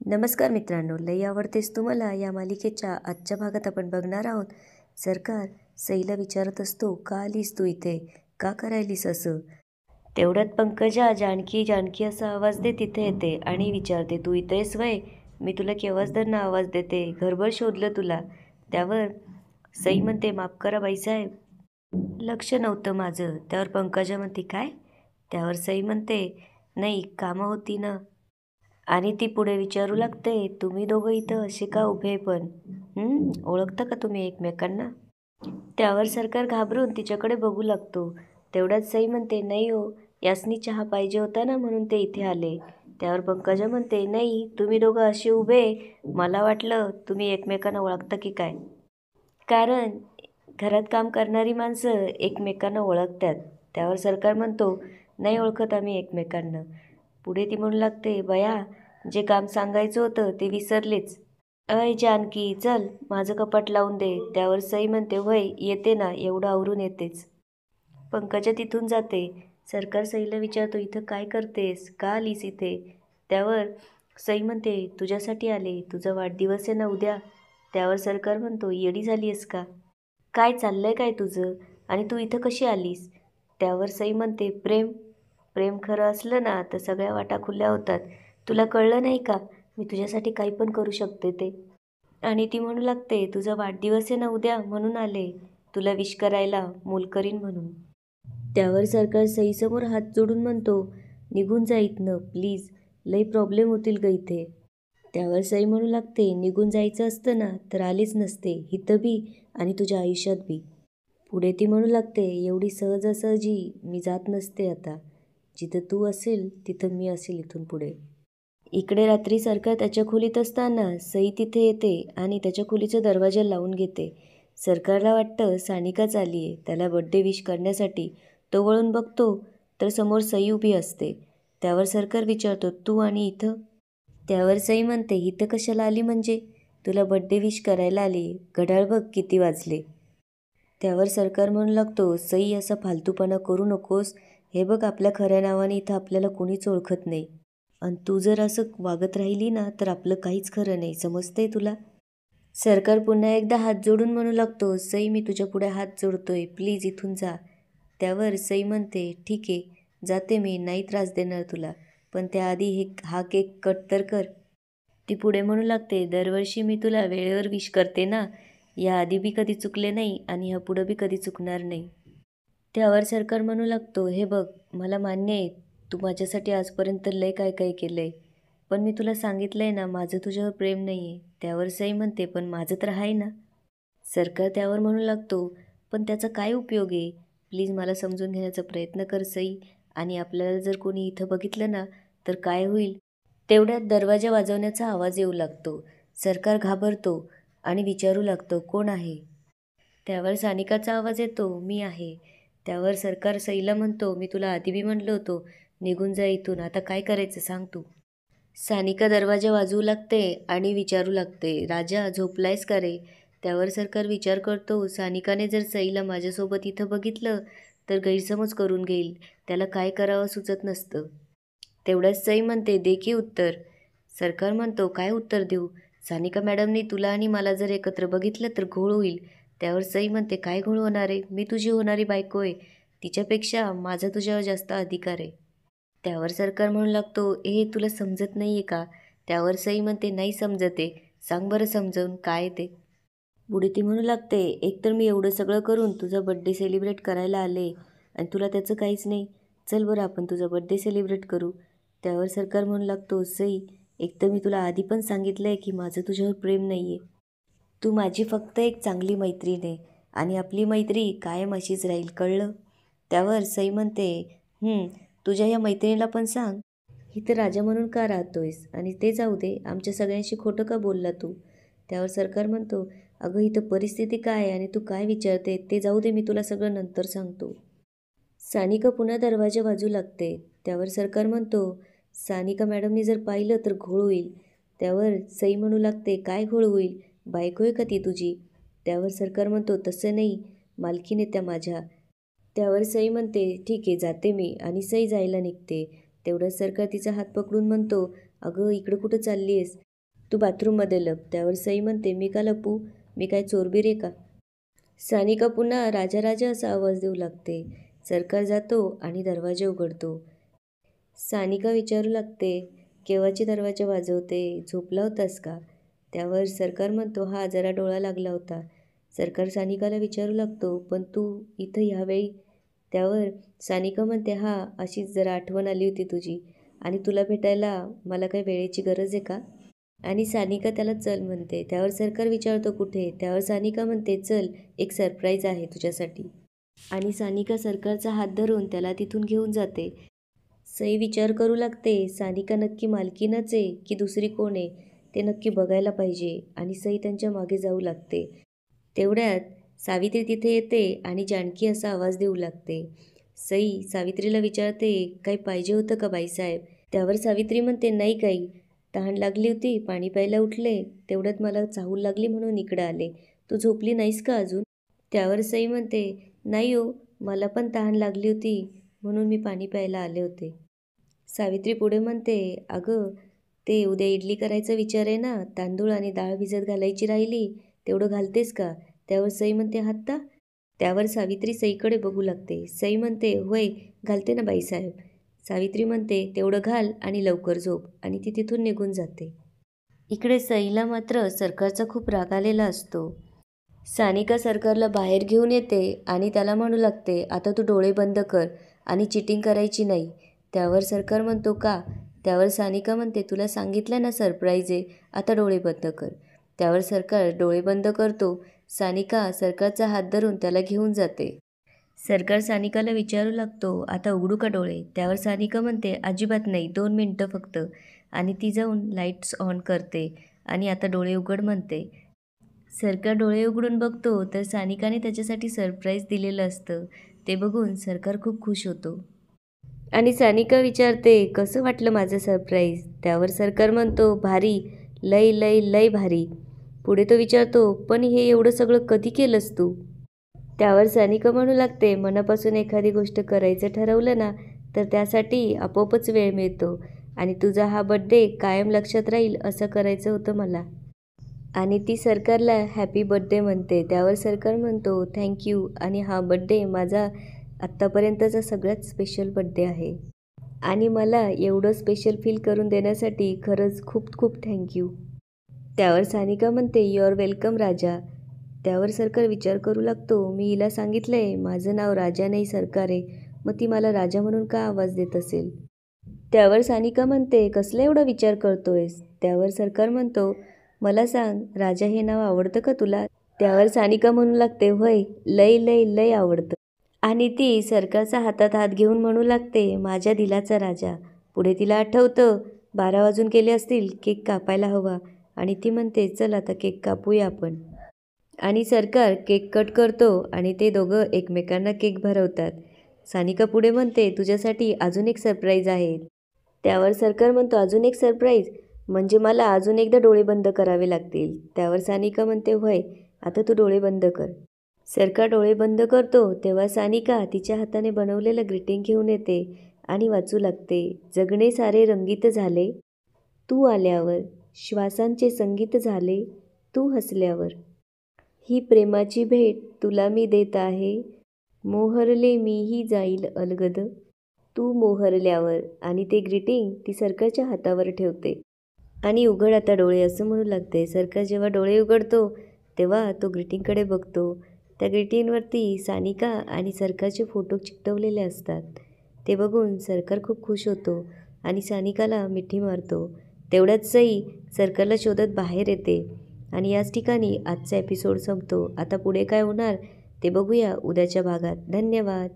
नमस्कार मित्रांनो, लई आवडतेस तुम्हाला या मालिकेच्या आजच्या भागात आपण बघणार आहोत. सरकार सईला विचारत असतो, का आलीस तू इथे, का करायलीस असं. तेवढ्यात पंकजा जानकी जानकी असा आवाज दे तिथे येते आणि विचारते, तू इथे आहेस वय. मी तुला केव्हाच धरणं आवाज देते, घरभर शोधलं तुला. त्यावर सई म्हणते, माफ करा बाईसाहेब, लक्ष नव्हतं माझं. त्यावर पंकजा म्हणते, काय. त्यावर सई म्हणते, नाही कामं होती ना. आणि ती पुढे विचारू लागते, तुम्ही दोघं इथं असे का उभे पण. ओळखता का तुम्ही एकमेकांना. त्यावर सरकार घाबरून तिच्याकडे बघू लागतो. तेवढ्यात सई म्हणते, नाही हो, यासनी चहा पाहिजे होता ना म्हणून ते इथे आले. त्यावर पंकजा म्हणते, नाही तुम्ही दोघं असे उभे, मला वाटलं तुम्ही एकमेकांना ओळखता की काय. कारण घरात काम करणारी माणसं एकमेकांना ओळखतात. त्यावर सरकार म्हणतो, नाही ओळखत आम्ही एकमेकांना. पुढे ती म्हणू लागते, बया जे काम सांगायचं होतं ते विसरलेच. अय जानकी चल माझं कपाट लावून दे. त्यावर सई म्हणते, वय येते ना, एवढं आवरून येतेच. पंकजा तिथून जाते. सरकार सईला विचारतो, इथं काय करतेस, का आलीस इथे. त्यावर सई म्हणते, तुझ्यासाठी आले, तुझा वाढदिवस आहे ना उद्या. त्यावर सरकार म्हणतो, येडी झाली आहेस का, काय चाललंय काय तुझं, आणि तू इथं कशी आलीस. त्यावर सई म्हणते, प्रेम प्रेम खरं असलं ना तर सगळ्या वाटा खुल्या होतात. तुला कळलं नाही का, मी तुझ्यासाठी काही पण करू शकते ते. आणि ती म्हणू लागते, तुझा वाढदिवस आहे ना उद्या म्हणून आले, तुला विश करायला, मूल करीन म्हणून. त्यावर सरकार सईसमोर हात जोडून म्हणतो, निघून जा इथनं प्लीज, लई प्रॉब्लेम होतील ग इथे. त्यावर सई म्हणू लागते, निघून जायचं असतं ना तर आलीच नसते इथं बी आणि तुझ्या आयुष्यात बी. पुढे ती म्हणू लागते, एवढी सहजासहजी मी जात नसते आता. जिथं तू असेल तिथं मी असेल इथून पुढे. इकडे रात्री सरकार त्याच्या खोलीत असताना सई तिथे येते आणि त्याच्या खोलीचा दरवाजा लावून घेते. सरकारला वाटतं सानिकाच आली आहे त्याला बड्डे विश करण्यासाठी. तो वळून बघतो तर समोर सई उभी असते. त्यावर सरकार विचारतो, तू आणि इथं. त्यावर सई म्हणते, इथं कशाला आली म्हणजे, तुला बड्डे विश करायला आली, घड्याळ बघ किती वाजले. त्यावर सरकार म्हणू लागतो, सई असा फालतूपणा करू नकोस, हे बघ आपल्या खऱ्या नावाने इथं आपल्याला कोणीच ओळखत नाही, आणि तू जर असं वागत राहिली ना तर आपलं काहीच खरं नाही, समजतंय तुला. सरकार पुन्हा एकदा हात जोडून म्हणू लागतो, सई मी तुझ्या पुढे हात जोडतोय, प्लीज इथून जा. त्यावर सई म्हणते, ठीक आहे जाते मी, नाही त्रास देणार तुला, पण त्याआधी हा केक कट तर कर. ती पुढे म्हणू लागते, दरवर्षी मी तुला वेळेवर विश करते ना, याआधी बी कधी चुकले नाही आणि ह्यापुढं बी कधी चुकणार नाही. त्यावर सरकार म्हणू लागतो, हे बघ मला मान्य आहे तू माझ्यासाठी आजपर्यंत लय काय काय केलं आहे, पण मी तुला सांगितलं आहे ना माझं तुझ्यावर प्रेम नाही आहे. त्यावर सई म्हणते, पण माझं तर आहे ना. सरकार त्यावर म्हणू लागतो, पण त्याचा काय उपयोग आहे, प्लीज मला समजून घेण्याचा प्रयत्न कर सई, आणि आपल्याला जर कोणी इथं बघितलं ना तर काय होईल. तेवढ्यात दरवाजा वाजवण्याचा आवाज येऊ लागतो. सरकार घाबरतो आणि विचारू लागतो, कोण आहे. त्यावर सानिकाचा आवाज येतो, मी आहे. त्यावर सरकार सईला म्हणतो, मी तुला आधी बी म्हणलं होतं निघून जा इथून, आता काय करायचं सांग तू. सानिका दरवाजा वाजवू लागते आणि विचारू लागते, राजा झोपलायस का रे. त्यावर सरकार विचार करतो, सानिकाने जर सईला माझ्यासोबत इथं बघितलं तर गैरसमज करून घेईल, त्याला काय करावं सुचत नसतं. तेवढ्याच सई म्हणते, दे की उत्तर. सरकार म्हणतो, काय उत्तर देऊ, सानिका मॅडमनी तुला आणि मला जर एकत्र बघितलं तर घोळ होईल. त्यावर सई म्हणते, काय घोळ होणार आहे, मी तुझी होणारी बायको आहे, तिच्यापेक्षा माझा तुझ्यावर जास्त अधिकार आहे. त्यावर सरकार म्हणू लागतो, तुला समजत नाही आहे का. त्यावर सई म्हणते, नाही समजत आहे, सांग बरं समजावून काय ते. पुढे ती म्हणू लागते, एकतर मी एवढं सगळं करून तुझा बड्डे सेलिब्रेट करायला आले आणि तुला त्याचं काहीच नाही, चल बरं आपण तुझा बड्डे सेलिब्रेट करू. त्यावर सरकार म्हणू लागतो, सई एकतर मी तुला आधी पण सांगितलं आहे की माझं तुझ्यावर प्रेम नाही आहे, तू माझी फक्त एक चांगली मैत्रीण आहे आणि आपली मैत्री कायम अशीच राहील, कळलं. त्यावर सई म्हणते, तुझ्या या मैत्रिणीला पण सांग, इथं राजा म्हणून का राहतोयस, आणि ते जाऊ दे आमच्या सगळ्यांशी खोटं का बोलला तू. त्यावर सरकार म्हणतो, अगं इथं परिस्थिती काय आहे आणि तू काय विचारते ते जाऊ दे, मी तुला सगळं नंतर सांगतो. सानिका पुन्हा दरवाजा वाजू लागते. त्यावर सरकार म्हणतो, सानिका मॅडमनी जर पाहिलं तर घोळ होईल. त्यावर सई म्हणू लागते, काय घोळ होईल, बायको आहे का ती तुझी. त्यावर सरकार म्हणतो, तसं नाही, मालकीण आहे त्या माझ्या. त्यावर सई म्हणते, ठीक आहे जाते मी, आणि सई जायला निघते. तेवढ्यात सरकार तिचा हात पकडून म्हणतो, अगं इकडं कुठं चालली आहेस, तू बाथरूममध्ये लप. त्यावर सई म्हणते, मी का लपू? मी काय चोरबीर आहे का? सानिका पुन्हा राजा राजा असा आवाज देऊ लागते. सरकार जातो आणि दरवाजा उघडतो. सानिका विचारू लागते, केव्हाची दरवाजा वाजवते? झोपला होतास का? त्यावर सरकार म्हणतो, हा जरा डोळा लागला होता. सरकार सानिकाला विचारू लागतो, पण तू इथं ह्यावेळी? त्यावर सानिका म्हणते, हा अशीच जरा आठवण आली होती तुझी, आणि तुला भेटायला मला काही वेळेची गरज आहे का? आणि सानिका त्याला चल म्हणते. त्यावर सरकार विचारतो, कुठे? त्यावर सानिका म्हणते, चल, एक सरप्राईज आहे तुझ्यासाठी. आणि सानिका सरकारचा हात धरून त्याला तिथून घेऊन जाते. सई विचार करू लागते, सानिका नक्की मालकीनच आहे की दुसरी कोण आहे ते नक्की बघायला पाहिजे. आणि सई त्यांच्या मागे जाऊ लागते. तेवढ्यात सावित्री तिथे येते आणि जानकी असा आवाज देऊ लागते. सई सावित्रीला विचारते, काही पाहिजे होतं का बाईसाहेब? त्यावर सावित्री म्हणते, नाही काही, तहान लागली होती, पाणी प्यायला उठले, तेवढ्यात मला चाहूल लागली म्हणून इकडं आले. तू झोपली नाहीस का अजून? त्यावर सई म्हणते, नाही हो, मला पण तहान लागली होती म्हणून मी पाणी प्यायला आले होते. सावित्री पुढे म्हणते, अगं ते उद्या इडली करायचा विचार आहे ना, तांदूळ आणि डाळ भिजत घालायची राहिली, तेवढं घालतेस का? त्यावर सई म्हणते, हात्ता? त्यावर सावित्री सईकडे बघू लागते. सई म्हणते, होय घालते ना बाईसाहेब. सावित्री म्हणते, तेवढं घाल आणि लवकर झोप. आणि ती तिथून निघून जाते. इकडे सईला मात्र सरकारचा खूप राग आलेला असतो. सानिका सरकारला बाहेर घेऊन येते आणि त्याला म्हणू लागते, आता तू डोळे बंद कर आणि चिटिंग करायची नाही. त्यावर सरकार म्हणतो, का? त्यावर सानिका म्हणते, तुला सांगितलं ना सरप्राईज आहे, आता डोळे बंद कर. त्यावर सरकार डोळे बंद करतो. सानिका सरकारचा हात धरून त्याला घेऊन जाते. सरकार सानिकाला विचारू लागतो, आता उघडू का डोळे? त्यावर सानिका म्हणते, अजिबात नाही, 2 मिनटं फक्त. आणि ती जाऊन लाईट्स ऑन करते आणि आता डोळे उघड म्हणते. सरकार डोळे उघडून बघतो तर सानिकाने त्याच्यासाठी सरप्राईज दिलेलं असतं. ते बघून सरकार खूप खुश होतो. आणि सानिका विचारते, कसं वाटलं माझं सरप्राईज? त्यावर सरकार म्हणतो, भारी, लय लय लय भारी. पुढे तो विचारतो, पण हे एवढं सगळं कधी केलंस तू? त्यावर सानिका म्हणू लागते, मनापासून एखादी गोष्ट करायचं ठरवलं ना तर त्यासाठी आपोआपच वेळ मिळतो. आणि तुझा हा बड्डे कायम लक्षात राहील असं करायचं होतं मला. आणि ती सरकारला हॅपी बड्डे म्हणते. त्यावर सरकार म्हणतो, थँक्यू, आणि हा बड्डे माझा आत्तापर्यंतचा सगळ्यात स्पेशल बड्डे आहे. आणि मला एवढं स्पेशल फील करून देण्यासाठी खरंच खूप खूप थँक्यू. त्यावर सानिका म्हणते, यू आर वेलकम राजा. त्यावर सरकार विचार करू लागतो, मी हिला सांगितलंय माझं नाव राजा नाही सरकार आहे, मग ती मला राजा म्हणून का आवाज देत असेल? त्यावर सानिका म्हणते, कसला एवढा विचार करतोयस? त्यावर सरकार म्हणतो, मला सांग, राजा हे नाव आवडतं का तुला? त्यावर सानिका म्हणू लागते, होय, लय लय लय आवडतं. आणि ती सरकारचा हातात हात घेऊन म्हणू लागते, माझ्या दिलाचा राजा. पुढे तिला आठवतं 12 वाजून गेले असतील, केक कापायला हवा. आणि ती म्हणते, चल आता केक कापूया आपण. आणि सरकार केक कट करतो आणि ते दोघं एकमेकांना केक भरवतात. सानिका पुढे म्हणते, तुझ्यासाठी अजून एक सरप्राईज आहे. त्यावर सरकार म्हणतो, अजून एक सरप्राईज? म्हणजे मला अजून एकदा डोळे बंद करावे लागतील. त्यावर सानिका म्हणते, होय, आता तू डोळे बंद कर. सरकार डोळे बंद करतो तेव्हा सानिका तिच्या हाताने बनवलेलं ग्रीटिंग घेऊन येते आणि वाचू लागते, जगणे सारे रंगीत झाले तू आल्यावर, श्वासांचे संगीत झाले तू हसल्यावर, ही प्रेमाची भेट तुला मी देत आहे, मोहरले मीही जाईल अलगद तू मोहरल्यावर. आणि ते ग्रीटिंग ती सरकारच्या हातावर ठेवते आणि उघड आता डोळे असं म्हणू लागते. सरकार जेव्हा डोळे उघडतो तेव्हा तो ग्रीटिंगकडे बघतो. त्या ग्रीटिंगवरती सानिका आणि सरकारचे फोटो चिकटवलेले असतात. ते बघून सरकार खूप खुश होतो आणि सानिकाला मिठी मारतो. तेवढ्यात सई सरकारला शोधत बाहेर येते. आणि याच ठिकाणी आजचा एपिसोड संपतो. आता पुढे काय होणार ते बघूया उद्याच्या भागात. धन्यवाद.